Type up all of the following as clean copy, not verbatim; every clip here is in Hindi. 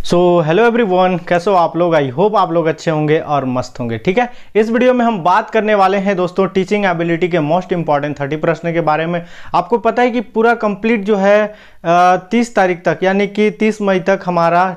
सो हेलो एवरीवन, कैसे हो आप लोग। आई होप आप लोग अच्छे होंगे और मस्त होंगे। ठीक है, इस वीडियो में हम बात करने वाले हैं दोस्तों टीचिंग एबिलिटी के मोस्ट इंपॉर्टेंट 30 प्रश्न के बारे में। आपको पता है कि पूरा कंप्लीट जो है 30 तारीख तक यानी कि 30 मई तक हमारा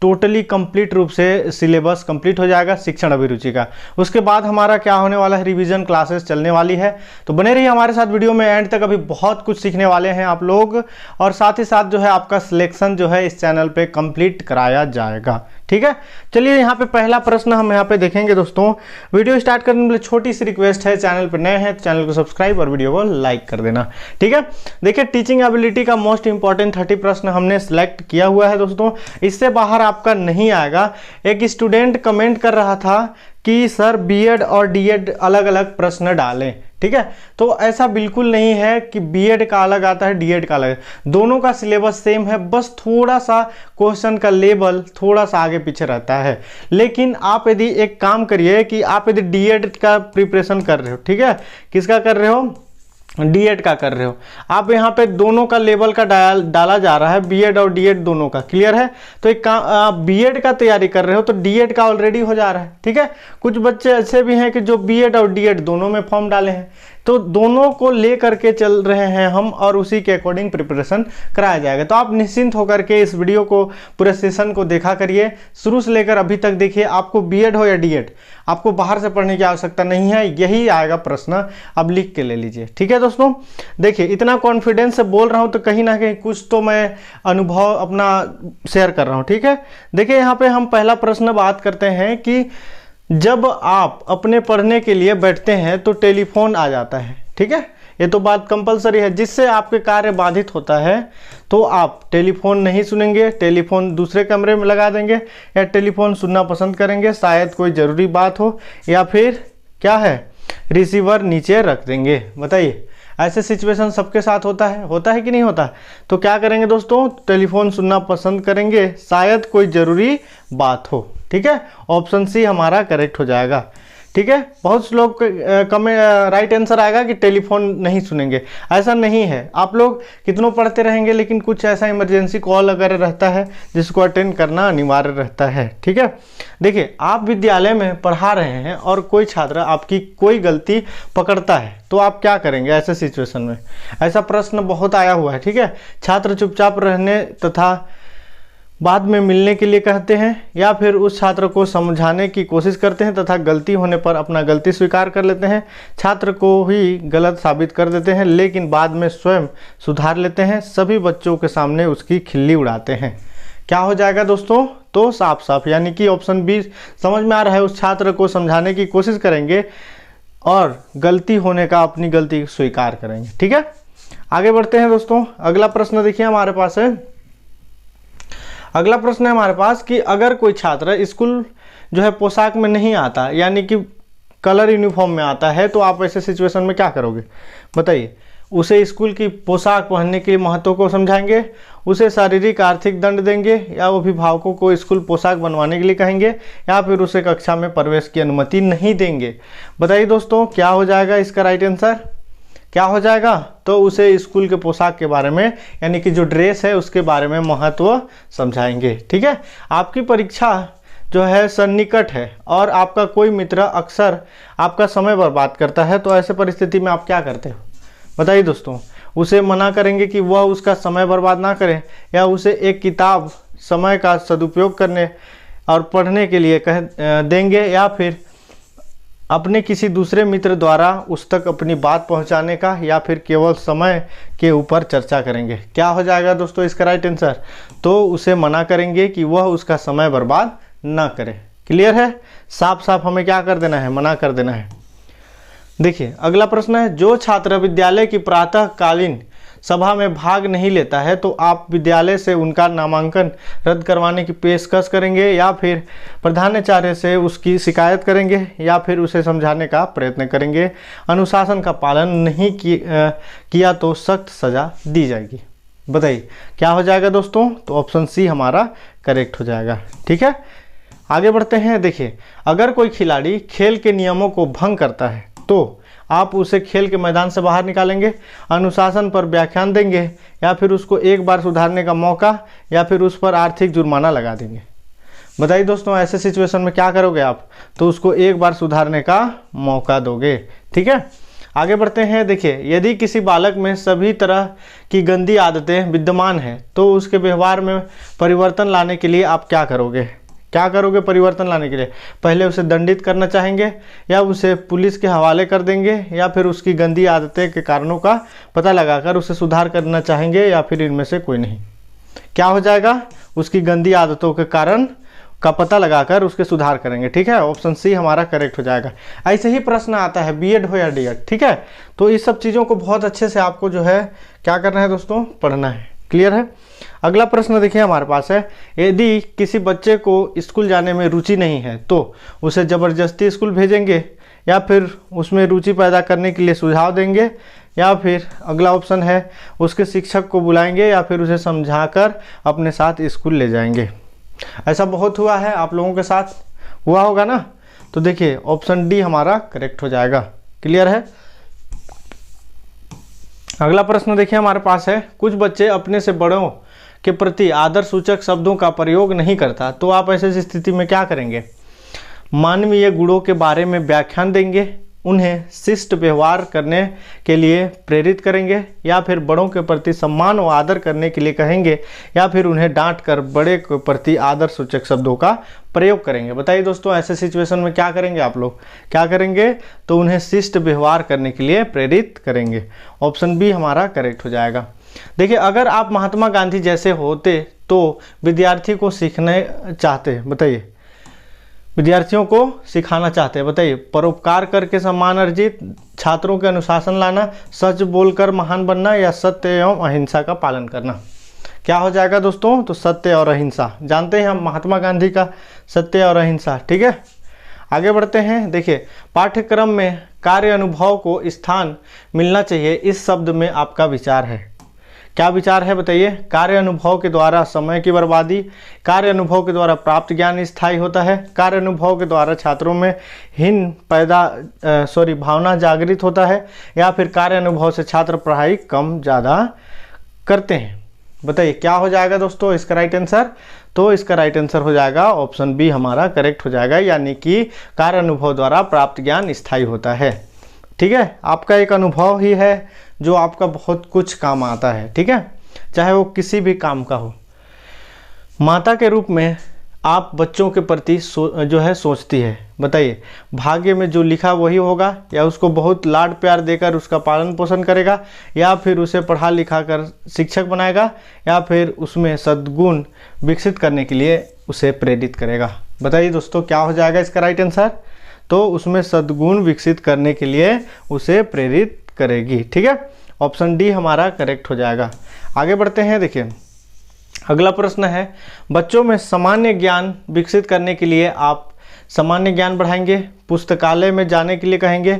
टोटली कंप्लीट रूप से सिलेबस कंप्लीट हो जाएगा शिक्षण अभिरुचि का। उसके बाद हमारा क्या होने वाला है, रिवीजन क्लासेस चलने वाली है। तो बने रहिए हमारे साथ वीडियो में एंड तक, अभी बहुत कुछ सीखने वाले हैं आप लोग। और साथ ही साथ जो है आपका सिलेक्शन जो है इस चैनल पे कंप्लीट कराया जाएगा। ठीक है, चलिए यहाँ पे पहला प्रश्न हम यहाँ पे देखेंगे दोस्तों। वीडियो स्टार्ट करने के लिए छोटी सी रिक्वेस्ट है, चैनल पर नए हैं तो चैनल को सब्सक्राइब और वीडियो को लाइक कर देना। ठीक है, देखिए टीचिंग एबिलिटी का मोस्ट इंपॉर्टेंट 30 प्रश्न हमने सिलेक्ट किया हुआ है दोस्तों। इससे बाहर आपका नहीं आएगा। एक स्टूडेंट कमेंट कर रहा था कि सर बीएड और डीएड अलग अलग प्रश्न डालें। ठीक है, तो ऐसा बिल्कुल नहीं है कि बीएड का अलग आता है डीएड का अलग। दोनों का सिलेबस सेम है, बस थोड़ा सा क्वेश्चन का लेवल थोड़ा सा आगे पीछे रहता है। लेकिन आप यदि एक काम करिए कि आप यदि डीएड का प्रिपरेशन कर रहे हो, ठीक है, किसका कर रहे हो, डीएड का कर रहे हो, आप यहाँ पे दोनों का लेवल का डाला जा रहा है, बीएड और डीएड दोनों का। क्लियर है, तो एक आप बीएड का तैयारी कर रहे हो तो डीएड का ऑलरेडी हो जा रहा है। ठीक है, कुछ बच्चे ऐसे भी हैं कि जो बीएड और डीएड दोनों में फॉर्म डाले हैं, तो दोनों को ले करके चल रहे हैं हम और उसी के अकॉर्डिंग प्रिपरेशन कराया जाएगा। तो आप निश्चिंत होकर के इस वीडियो को पूरे सेशन को देखा करिए, शुरू से लेकर अभी तक देखिए। आपको बीएड हो या डीएड, आपको बाहर से पढ़ने की आवश्यकता नहीं है, यही आएगा प्रश्न, अब लिख के ले लीजिए। ठीक है दोस्तों, देखिए इतना कॉन्फिडेंस से बोल रहा हूं तो कहीं ना कहीं कुछ तो मैं अनुभव अपना शेयर कर रहा हूं। ठीक है, देखिए यहाँ पे हम पहला प्रश्न बात करते हैं कि जब आप अपने पढ़ने के लिए बैठते हैं तो टेलीफोन आ जाता है। ठीक है, ये तो बात कंपलसरी है, जिससे आपके कार्य बाधित होता है तो आप टेलीफोन नहीं सुनेंगे, टेलीफोन दूसरे कमरे में लगा देंगे या टेलीफोन सुनना पसंद करेंगे, शायद कोई ज़रूरी बात हो, या फिर क्या है रिसीवर नीचे रख देंगे। बताइए, ऐसे सिचुएशन सबके साथ होता है कि नहीं होता। तो क्या करेंगे दोस्तों, टेलीफोन सुनना पसंद करेंगे, शायद कोई ज़रूरी बात हो। ठीक है, ऑप्शन सी हमारा करेक्ट हो जाएगा। ठीक है, बहुत से लोग राइट आंसर आएगा कि टेलीफोन नहीं सुनेंगे। ऐसा नहीं है, आप लोग कितनों पढ़ते रहेंगे लेकिन कुछ ऐसा इमरजेंसी कॉल अगर रहता है जिसको अटेंड करना अनिवार्य रहता है। ठीक है, देखिए आप विद्यालय में पढ़ा रहे हैं और कोई छात्र आपकी कोई गलती पकड़ता है तो आप क्या करेंगे ऐसे सिचुएशन में। ऐसा प्रश्न बहुत आया हुआ है। ठीक है, छात्र चुपचाप रहने तथा बाद में मिलने के लिए कहते हैं, या फिर उस छात्र को समझाने की कोशिश करते हैं तथा गलती होने पर अपना गलती स्वीकार कर लेते हैं, छात्र को ही गलत साबित कर देते हैं लेकिन बाद में स्वयं सुधार लेते हैं, सभी बच्चों के सामने उसकी खिल्ली उड़ाते हैं। क्या हो जाएगा दोस्तों, तो साफ साफ यानी कि ऑप्शन बी समझ में आ रहा है। उस छात्र को समझाने की कोशिश करेंगे और गलती होने का अपनी गलती स्वीकार करेंगे। ठीक है, आगे बढ़ते हैं दोस्तों। अगला प्रश्न देखिए हमारे पास है, अगला प्रश्न है हमारे पास कि अगर कोई छात्र स्कूल जो है पोशाक में नहीं आता यानी कि कलर यूनिफॉर्म में आता है तो आप ऐसे सिचुएशन में क्या करोगे। बताइए, उसे स्कूल की पोशाक पहनने के महत्व को समझाएंगे, उसे शारीरिक आर्थिक दंड देंगे, या वो अभिभावकों को स्कूल पोशाक बनवाने के लिए कहेंगे, या फिर उसे कक्षा में प्रवेश की अनुमति नहीं देंगे। बताइए दोस्तों, क्या हो जाएगा इसका राइट आंसर, क्या हो जाएगा। तो उसे स्कूल के पोशाक के बारे में यानी कि जो ड्रेस है उसके बारे में महत्व समझाएंगे। ठीक है, आपकी परीक्षा जो है सन्निकट है और आपका कोई मित्र अक्सर आपका समय बर्बाद करता है, तो ऐसे परिस्थिति में आप क्या करते हो। बताइए दोस्तों, उसे मना करेंगे कि वह उसका समय बर्बाद ना करे, या उसे एक किताब समय का सदुपयोग करने और पढ़ने के लिए कह देंगे, या फिर अपने किसी दूसरे मित्र द्वारा उस तक अपनी बात पहुंचाने का, या फिर केवल समय के ऊपर चर्चा करेंगे। क्या हो जाएगा दोस्तों इसका राइट आंसर, तो उसे मना करेंगे कि वह उसका समय बर्बाद ना करे। क्लियर है, साफ साफ हमें क्या कर देना है, मना कर देना है। देखिए अगला प्रश्न है, जो छात्र विद्यालय की प्रातःकालीन सभा में भाग नहीं लेता है तो आप विद्यालय से उनका नामांकन रद्द करवाने की पेशकश करेंगे, या फिर प्रधानाचार्य से उसकी शिकायत करेंगे, या फिर उसे समझाने का प्रयत्न करेंगे। अनुशासन का पालन नहीं किया तो सख्त सजा दी जाएगी। बताइए क्या हो जाएगा दोस्तों, तो ऑप्शन सी हमारा करेक्ट हो जाएगा। ठीक है, आगे बढ़ते हैं। देखिए, अगर कोई खिलाड़ी खेल के नियमों को भंग करता है तो आप उसे खेल के मैदान से बाहर निकालेंगे, अनुशासन पर व्याख्यान देंगे, या फिर उसको एक बार सुधारने का मौका, या फिर उस पर आर्थिक जुर्माना लगा देंगे। बताइए दोस्तों, ऐसे सिचुएशन में क्या करोगे आप? तो उसको एक बार सुधारने का मौका दोगे। ठीक है, आगे बढ़ते हैं। देखिए, यदि किसी बालक में सभी तरह की गंदी आदतें विद्यमान हैं तो उसके व्यवहार में परिवर्तन लाने के लिए आप क्या करोगे? क्या करोगे परिवर्तन लाने के लिए? पहले उसे दंडित करना चाहेंगे, या उसे पुलिस के हवाले कर देंगे, या फिर उसकी गंदी आदतें के कारणों का पता लगाकर उसे सुधार करना चाहेंगे, या फिर इनमें से कोई नहीं? क्या हो जाएगा? उसकी गंदी आदतों के कारण का पता लगाकर उसके सुधार करेंगे। ठीक है, ऑप्शन सी हमारा करेक्ट हो जाएगा। ऐसे ही प्रश्न आता है बीएड हो या डीएड। ठीक है, तो इस सब चीज़ों को बहुत अच्छे से आपको जो है क्या करना है दोस्तों, पढ़ना है। क्लियर है? अगला प्रश्न देखिए हमारे पास है, यदि किसी बच्चे को स्कूल जाने में रुचि नहीं है तो उसे ज़बरदस्ती स्कूल भेजेंगे, या फिर उसमें रुचि पैदा करने के लिए सुझाव देंगे, या फिर अगला ऑप्शन है उसके शिक्षक को बुलाएंगे, या फिर उसे समझाकर अपने साथ स्कूल ले जाएंगे। ऐसा बहुत हुआ है, आप लोगों के साथ हुआ होगा ना? तो देखिए ऑप्शन डी हमारा करेक्ट हो जाएगा। क्लियर है? अगला प्रश्न देखिए हमारे पास है, कुछ बच्चे अपने से बड़ों के प्रति आदर सूचक शब्दों का प्रयोग नहीं करता तो आप ऐसी स्थिति में क्या करेंगे? मानवीय गुणों के बारे में व्याख्यान देंगे, उन्हें शिष्ट व्यवहार करने के लिए प्रेरित करेंगे, या फिर बड़ों के प्रति सम्मान और आदर करने के लिए कहेंगे, या फिर उन्हें डांट कर बड़े के प्रति आदर सूचक शब्दों का प्रयोग करेंगे। बताइए दोस्तों, ऐसे सिचुएशन में क्या करेंगे आप लोग? क्या करेंगे? तो उन्हें शिष्ट व्यवहार करने के लिए प्रेरित करेंगे। ऑप्शन बी हमारा करेक्ट हो जाएगा। देखिए, अगर आप महात्मा गांधी जैसे होते तो विद्यार्थी को सीखने चाहते, बताइए, विद्यार्थियों को सिखाना चाहते हैं, बताइए, परोपकार करके सम्मान अर्जित, छात्रों के अनुशासन लाना, सच बोलकर महान बनना, या सत्य एवं अहिंसा का पालन करना? क्या हो जाएगा दोस्तों? तो सत्य और अहिंसा। जानते हैं हम महात्मा गांधी का सत्य और अहिंसा। ठीक है, आगे बढ़ते हैं। देखिए, पाठ्यक्रम में कार्य अनुभव को स्थान मिलना चाहिए, इस शब्द में आपका विचार है। क्या विचार है बताइए? कार्य अनुभव के द्वारा समय की बर्बादी, कार्य अनुभव के द्वारा प्राप्त ज्ञान स्थायी होता है, कार्य अनुभव के द्वारा छात्रों में भावना जागृत होता है, या फिर कार्य अनुभव से छात्र पढ़ाई कम ज़्यादा करते हैं। बताइए क्या हो जाएगा दोस्तों इसका राइट आंसर? तो इसका राइट आंसर हो जाएगा ऑप्शन बी हमारा करेक्ट हो जाएगा, यानी कि कार्य अनुभव द्वारा प्राप्त ज्ञान स्थायी होता है। ठीक है, आपका एक अनुभव ही है जो आपका बहुत कुछ काम आता है। ठीक है, चाहे वो किसी भी काम का हो। माता के रूप में आप बच्चों के प्रति जो है सोचती है। बताइए, भाग्य में जो लिखा वही होगा, या उसको बहुत लाड प्यार देकर उसका पालन पोषण करेगा, या फिर उसे पढ़ा लिखा कर शिक्षक बनाएगा, या फिर उसमें सद्गुण विकसित करने के लिए उसे प्रेरित करेगा। बताइए दोस्तों क्या हो जाएगा इसका राइट आंसर? तो उसमें सद्गुण विकसित करने के लिए उसे प्रेरित करेगी। ठीक है, ऑप्शन डी हमारा करेक्ट हो जाएगा। आगे बढ़ते हैं। देखिए अगला प्रश्न है, बच्चों में सामान्य ज्ञान विकसित करने के लिए आप सामान्य ज्ञान बढ़ाएंगे, पुस्तकालय में जाने के लिए कहेंगे,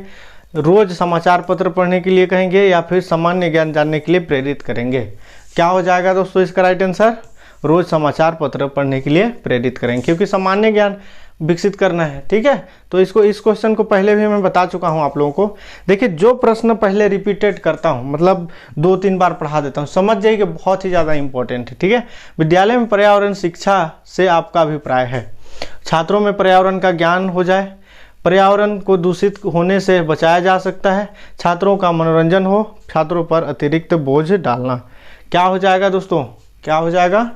रोज समाचार पत्र पढ़ने के लिए कहेंगे, या फिर सामान्य ज्ञान जानने के लिए प्रेरित करेंगे? क्या हो जाएगा दोस्तों इसका राइट आंसर? रोज समाचार पत्र पढ़ने के लिए प्रेरित करेंगे, क्योंकि सामान्य ज्ञान विकसित करना है। ठीक है, तो इस क्वेश्चन को पहले भी मैं बता चुका हूं आप लोगों को। देखिए जो प्रश्न पहले रिपीटेड करता हूं, मतलब 2-3 बार पढ़ा देता हूं, समझ जाइए कि बहुत ही ज़्यादा इंपॉर्टेंट है। ठीक है, विद्यालय में पर्यावरण शिक्षा से आपका अभिप्राय है छात्रों में पर्यावरण का ज्ञान हो जाए, पर्यावरण को दूषित होने से बचाया जा सकता है, छात्रों का मनोरंजन हो, छात्रों पर अतिरिक्त बोझ डालना। क्या हो जाएगा दोस्तों? क्या हो जाएगा?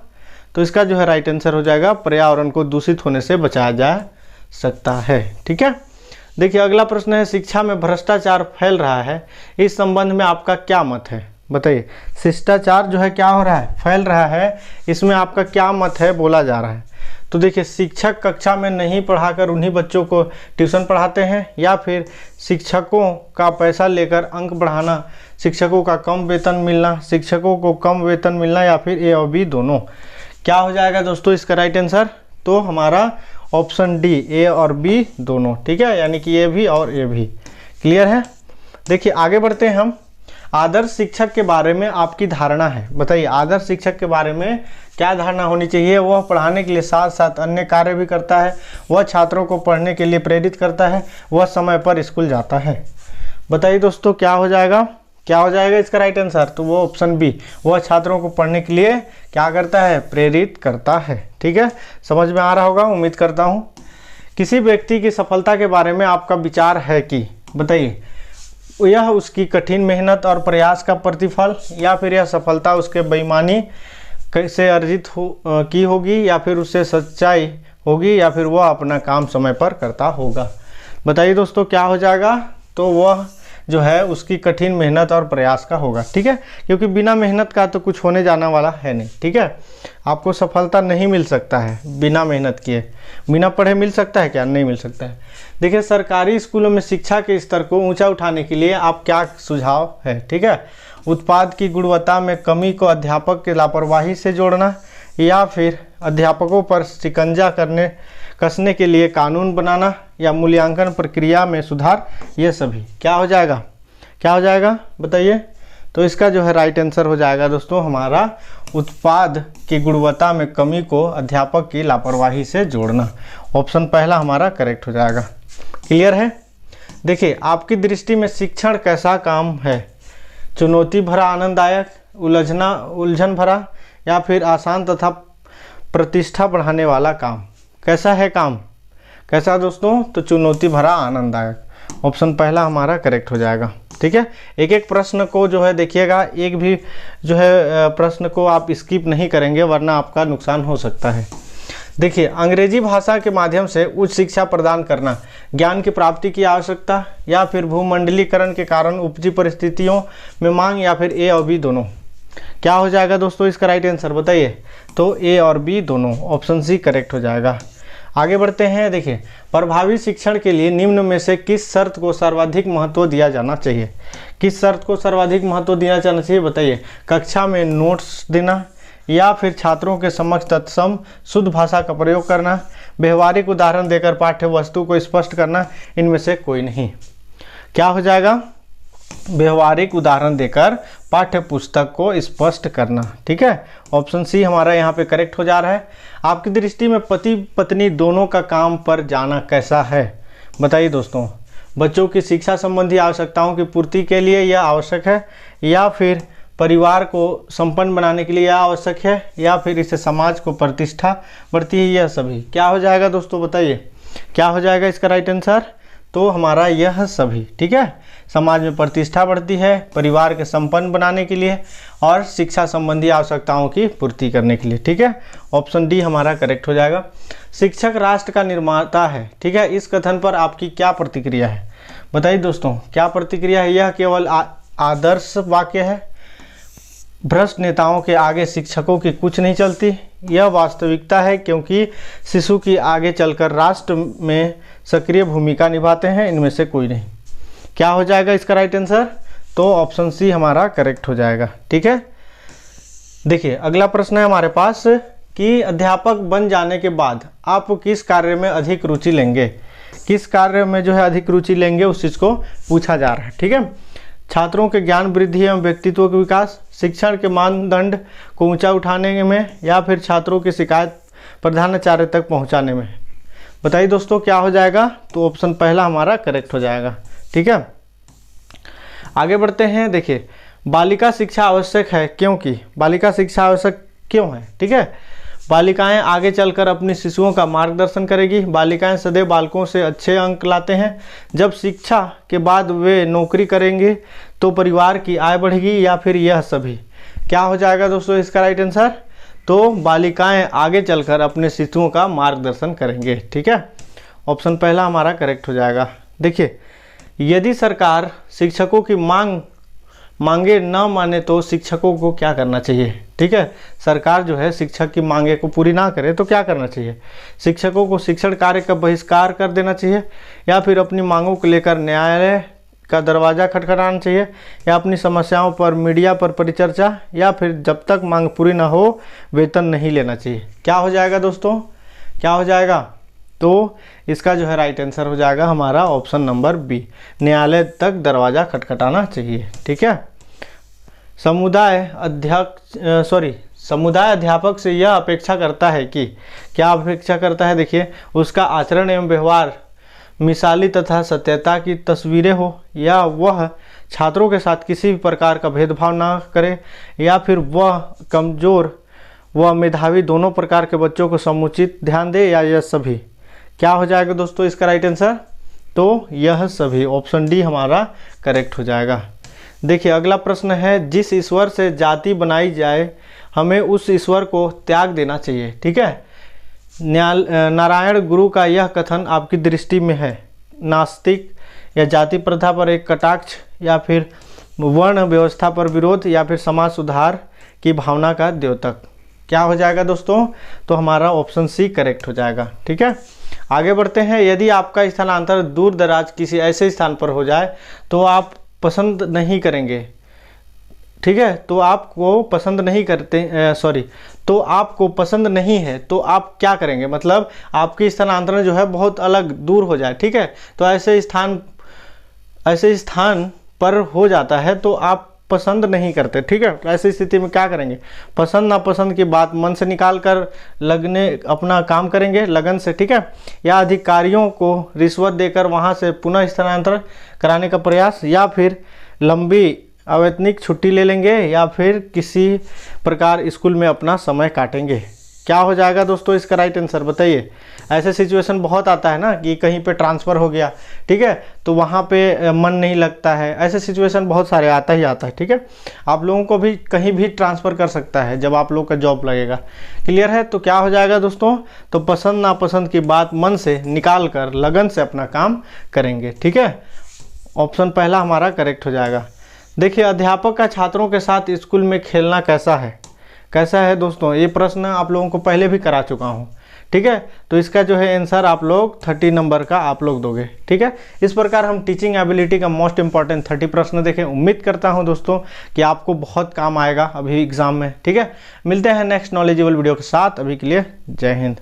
तो इसका जो है राइट आंसर हो जाएगा पर्यावरण को दूषित होने से बचाया जा सकता है। ठीक है, देखिए अगला प्रश्न है, शिक्षा में भ्रष्टाचार फैल रहा है, इस संबंध में आपका क्या मत है? बताइए, शिष्टाचार जो है क्या हो रहा है? फैल रहा है, इसमें आपका क्या मत है बोला जा रहा है। तो देखिए शिक्षक कक्षा में नहीं पढ़ाकर उन्हीं बच्चों को ट्यूशन पढ़ाते हैं, या फिर शिक्षकों का पैसा लेकर अंक बढ़ाना, शिक्षकों का कम वेतन मिलना, शिक्षकों को कम वेतन मिलना, या फिर ए और बी दोनों? क्या हो जाएगा दोस्तों इसका राइट आंसर? तो हमारा ऑप्शन डी ए और बी दोनों। ठीक है, यानी कि ए भी और ए भी। क्लियर है? देखिए आगे बढ़ते हैं हम। आदर्श शिक्षक के बारे में आपकी धारणा है। बताइए आदर्श शिक्षक के बारे में क्या धारणा होनी चाहिए? वह पढ़ाने के लिए साथ साथ अन्य कार्य भी करता है, वह छात्रों को पढ़ने के लिए प्रेरित करता है, वह समय पर स्कूल जाता है। बताइए दोस्तों क्या हो जाएगा, क्या हो जाएगा इसका राइट आंसर। तो वो ऑप्शन बी, वह छात्रों को पढ़ने के लिए क्या करता है, प्रेरित करता है। ठीक है, समझ में आ रहा होगा उम्मीद करता हूँ। किसी व्यक्ति की सफलता के बारे में आपका विचार है कि, बताइए, यह उसकी कठिन मेहनत और प्रयास का प्रतिफल, या फिर यह सफलता उसके बेईमानी कैसे अर्जित की होगी, या फिर उससे सच्चाई होगी, या फिर वह अपना काम समय पर करता होगा। बताइए दोस्तों क्या हो जाएगा। तो वह जो है उसकी कठिन मेहनत और प्रयास का होगा। ठीक है, क्योंकि बिना मेहनत का तो कुछ होने जाने वाला है नहीं। ठीक है, आपको सफलता नहीं मिल सकता है बिना मेहनत किए। बिना पढ़े मिल सकता है क्या, नहीं मिल सकता है। देखिए, सरकारी स्कूलों में शिक्षा के स्तर को ऊंचा उठाने के लिए आप क्या सुझाव है। ठीक है, उत्पाद की गुणवत्ता में कमी को अध्यापक के लापरवाही से जोड़ना, या फिर अध्यापकों पर शिकंजा कसने के लिए कानून बनाना, या मूल्यांकन प्रक्रिया में सुधार, ये सभी क्या हो जाएगा, क्या हो जाएगा बताइए। तो इसका जो है राइट आंसर हो जाएगा दोस्तों हमारा उत्पाद की गुणवत्ता में कमी को अध्यापक की लापरवाही से जोड़ना। ऑप्शन पहला हमारा करेक्ट हो जाएगा। क्लियर है। देखिए, आपकी दृष्टि में शिक्षण कैसा काम है, चुनौती भरा, आनंददायक, उलझन भरा, या फिर आसान तथा प्रतिष्ठा बढ़ाने वाला काम। कैसा है काम, कैसा दोस्तों, तो चुनौती भरा, आनंददायक। ऑप्शन पहला हमारा करेक्ट हो जाएगा। ठीक है, एक एक प्रश्न को जो है देखिएगा, एक भी जो है प्रश्न को आप स्किप नहीं करेंगे वरना आपका नुकसान हो सकता है। देखिए, अंग्रेजी भाषा के माध्यम से उच्च शिक्षा प्रदान करना, ज्ञान की प्राप्ति की आवश्यकता, या फिर भूमंडलीकरण के कारण उपजी परिस्थितियों में मांग, या फिर ए और बी दोनों। क्या हो जाएगा दोस्तों इसका राइट आंसर बताइए। तो ए और बी दोनों, ऑप्शन सी करेक्ट हो जाएगा। आगे बढ़ते हैं। देखिए, प्रभावी शिक्षण के लिए निम्न में से किस शर्त को सर्वाधिक महत्व दिया जाना चाहिए। किस शर्त को सर्वाधिक महत्व दिया जाना चाहिए बताइए। कक्षा में नोट्स देना, या फिर छात्रों के समक्ष तत्सम शुद्ध भाषा का प्रयोग करना, व्यवहारिक उदाहरण देकर पाठ्य वस्तु को स्पष्ट करना, इनमें से कोई नहीं। क्या हो जाएगा, व्यवहारिक उदाहरण देकर पाठ्य पुस्तक को स्पष्ट करना। ठीक है, ऑप्शन सी हमारा यहाँ पे करेक्ट हो जा रहा है। आपकी दृष्टि में पति पत्नी दोनों का काम पर जाना कैसा है बताइए दोस्तों। बच्चों की शिक्षा संबंधी आवश्यकताओं की पूर्ति के लिए यह आवश्यक है, या फिर परिवार को संपन्न बनाने के लिए यह आवश्यक है, या फिर इससे समाज को प्रतिष्ठा बढ़ती है, यह सभी। क्या हो जाएगा दोस्तों बताइए, क्या हो जाएगा इसका राइट आंसर। तो हमारा यह सभी। ठीक है, समाज में प्रतिष्ठा बढ़ती है, परिवार के संपन्न बनाने के लिए, और शिक्षा संबंधी आवश्यकताओं की पूर्ति करने के लिए। ठीक है, ऑप्शन डी हमारा करेक्ट हो जाएगा। शिक्षक राष्ट्र का निर्माता है। ठीक है, इस कथन पर आपकी क्या प्रतिक्रिया है बताइए दोस्तों, क्या प्रतिक्रिया है। यह केवल आदर्श वाक्य है। भ्रष्ट नेताओं के आगे शिक्षकों की कुछ नहीं चलती। यह वास्तविकता है, क्योंकि शिशु की आगे चलकर राष्ट्र में सक्रिय भूमिका निभाते हैं, इनमें से कोई नहीं। क्या हो जाएगा इसका राइट आंसर। तो ऑप्शन सी हमारा करेक्ट हो जाएगा। ठीक है, देखिए अगला प्रश्न है हमारे पास कि अध्यापक बन जाने के बाद आप किस कार्य में अधिक रुचि लेंगे। किस कार्य में जो है अधिक रुचि लेंगे, उस चीज़ को पूछा जा रहा है। ठीक है, छात्रों के ज्ञान वृद्धि एवं व्यक्तित्व के विकास, शिक्षण के मानदंड को ऊंचा उठाने में, या फिर छात्रों की शिकायत प्रधानाचार्य तक पहुंचाने में। बताइए दोस्तों क्या हो जाएगा। तो ऑप्शन पहला हमारा करेक्ट हो जाएगा। ठीक है, आगे बढ़ते हैं। देखिए, बालिका शिक्षा आवश्यक है क्योंकि, बालिका शिक्षा आवश्यक क्यों है। ठीक है, बालिकाएं आगे चलकर अपनी शिशुओं का मार्गदर्शन करेगी। बालिकाएं सदैव बालकों से अच्छे अंक लाते हैं। जब शिक्षा के बाद वे नौकरी करेंगे तो परिवार की आय बढ़ेगी, या फिर यह सभी। क्या हो जाएगा दोस्तों इसका राइट आंसर। तो बालिकाएं आगे चलकर अपने शिशुओं का मार्गदर्शन करेंगे। ठीक है, ऑप्शन पहला हमारा करेक्ट हो जाएगा। देखिए, यदि सरकार शिक्षकों की मांगे न माने तो शिक्षकों को क्या करना चाहिए। ठीक है, सरकार जो है शिक्षक की मांगे को पूरी ना करे तो क्या करना चाहिए। शिक्षकों को शिक्षण कार्य का बहिष्कार कर देना चाहिए, या फिर अपनी मांगों को लेकर न्यायालय का दरवाज़ा खटखटाना चाहिए, या अपनी समस्याओं पर मीडिया पर परिचर्चा, या फिर जब तक मांग पूरी ना हो वेतन नहीं लेना चाहिए। क्या हो जाएगा दोस्तों, क्या हो जाएगा। तो इसका जो है राइट आंसर हो जाएगा हमारा ऑप्शन नंबर बी, न्यायालय तक दरवाज़ा खटखटाना चाहिए। ठीक है, समुदाय अध्यापक से यह अपेक्षा करता है कि, क्या अपेक्षा करता है देखिए, उसका आचरण एवं व्यवहार मिसाली तथा सत्यता की तस्वीरें हो, या वह छात्रों के साथ किसी भी प्रकार का भेदभाव ना करे, या फिर वह कमज़ोर व मेधावी दोनों प्रकार के बच्चों को समुचित ध्यान दे, या यह सभी। क्या हो जाएगा दोस्तों इसका राइट आंसर? तो यह सभी, ऑप्शन डी हमारा करेक्ट हो जाएगा। देखिए अगला प्रश्न है, जिस ईश्वर से जाति बनाई जाए हमें उस ईश्वर को त्याग देना चाहिए। ठीक है, नारायण गुरु का यह कथन आपकी दृष्टि में है नास्तिक, या जाति प्रथा पर एक कटाक्ष, या फिर वर्ण व्यवस्था पर विरोध, या फिर समाज सुधार की भावना का द्योतक। क्या हो जाएगा दोस्तों? तो हमारा ऑप्शन सी करेक्ट हो जाएगा। ठीक है, आगे बढ़ते हैं। यदि आपका स्थानांतरण दूर दराज किसी ऐसे स्थान पर हो जाए तो आप पसंद नहीं करेंगे। ठीक है, तो आपको पसंद नहीं करते तो आपको पसंद नहीं है तो आप क्या करेंगे, मतलब आपकी स्थानांतरण जो है बहुत अलग दूर हो जाए। ठीक है, तो ऐसे स्थान पर हो जाता है तो आप पसंद नहीं करते। ठीक है, ऐसी स्थिति में क्या करेंगे? पसंद नापसंद की बात मन से निकाल कर अपना काम करेंगे लगन से। ठीक है, या अधिकारियों को रिश्वत देकर वहां से पुनः स्थानांतरण कराने का प्रयास, या फिर लंबी अवैतनिक छुट्टी ले लेंगे, या फिर किसी प्रकार स्कूल में अपना समय काटेंगे। क्या हो जाएगा दोस्तों इसका राइट आंसर? बताइए। ऐसे सिचुएशन बहुत आता है ना कि कहीं पे ट्रांसफ़र हो गया, ठीक है, तो वहाँ पे मन नहीं लगता है। ऐसे सिचुएशन बहुत सारे आता ही आता है। ठीक है, आप लोगों को भी कहीं भी ट्रांसफ़र कर सकता है जब आप लोग का जॉब लगेगा। क्लियर है? तो क्या हो जाएगा दोस्तों? तो पसंद नापसंद की बात मन से निकाल कर लगन से अपना काम करेंगे। ठीक है, ऑप्शन पहला हमारा करेक्ट हो जाएगा। देखिए, अध्यापक का छात्रों के साथ स्कूल में खेलना कैसा है दोस्तों? ये प्रश्न आप लोगों को पहले भी करा चुका हूँ। ठीक है, तो इसका जो है आंसर आप लोग 30 नंबर का आप लोग दोगे। ठीक है, इस प्रकार हम टीचिंग एबिलिटी का मोस्ट इंपॉर्टेंट 30 प्रश्न देखें। उम्मीद करता हूँ दोस्तों कि आपको बहुत काम आएगा अभी एग्जाम में। ठीक है, मिलते हैं नेक्स्ट नॉलेजेबल वीडियो के साथ। अभी के लिए जय हिंद।